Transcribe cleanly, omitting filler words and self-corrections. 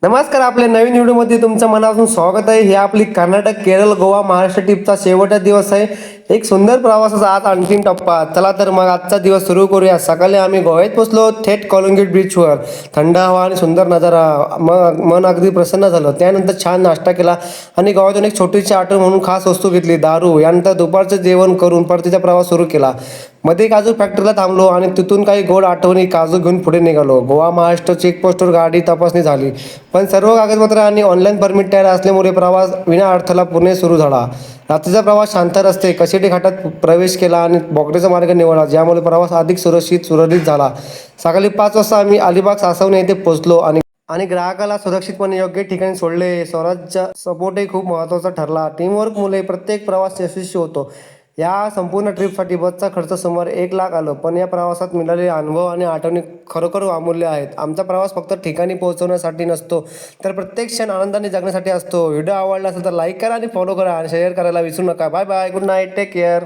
नमस्कार. आपल्या नवीन व्हिडिओमध्ये तुमचं मनापासून स्वागत आहे. ही आपली कर्नाटक, केरळ, गोवा, महाराष्ट्र ट्रिपचा शेवटचा दिवस आहे. एक सुंदर प्रवासाचा आज आणखीन टप्पा. चला तर मग आजचा दिवस सुरू करूया. सकाळी आम्ही गोव्यात पोचलो, थेट कोलंगेट बीचवर. थंड हवा आणि सुंदर नजारा, मग मन अगदी प्रसन्न झालं. त्यानंतर छान नाश्ता केला आणि गोव्यातून एक छोटीशी आठवण म्हणून खास वस्तू घेतली, दारू. यानंतर दुपारचं जेवण करून परतीचा प्रवास सुरू केला. मध्ये काजू फॅक्टरीला थांबलो आणि तिथून काही गोड आठवणी काजू घेऊन पुढे निघालो. गोवा महाराष्ट्र चेकपोस्टवर गाडी तपासणी झाली, पण सर्व कागदपत्र आणि ऑनलाईन परमिट तयार असल्यामुळे प्रवास विना अडथळा पुणे सुरू झाला. रात्रीचा प्रवास शांत रस्ते, कशेटी घाटात प्रवेश केला आणि बोगद्याचा मार्ग निवडला, ज्यामुळे प्रवास अधिक सुरक्षित झाला. सकाळी 5 वाजता आम्ही अलिबाग सासवणे येथे पोहोचलो आणि ग्राहकाला सुरक्षितपणे योग्य ठिकाणी सोडले. स्वराजचा सपोर्टही खूप महत्त्वाचा ठरला. टीमवर्कमुळे प्रत्येक प्रवास यशस्वी होतो. या संपूर्ण ट्रिपसाठी बसचा खर्च सुमारे 1,00,000 आलं, पण या प्रवासात मिळालेले अनुभव आणि आठवणी खरोखर अमूल्य आहेत. आमचा प्रवास फक्त ठिकाणी पोहोचवण्यासाठी नसतो, तर प्रत्येक क्षण आनंदाने जगण्यासाठी असतो. व्हिडिओ आवडला असेल तर लाईक करा आणि फॉलो करा आणि शेअर करायला विसरू नका. Bye bye. Good night. Take care.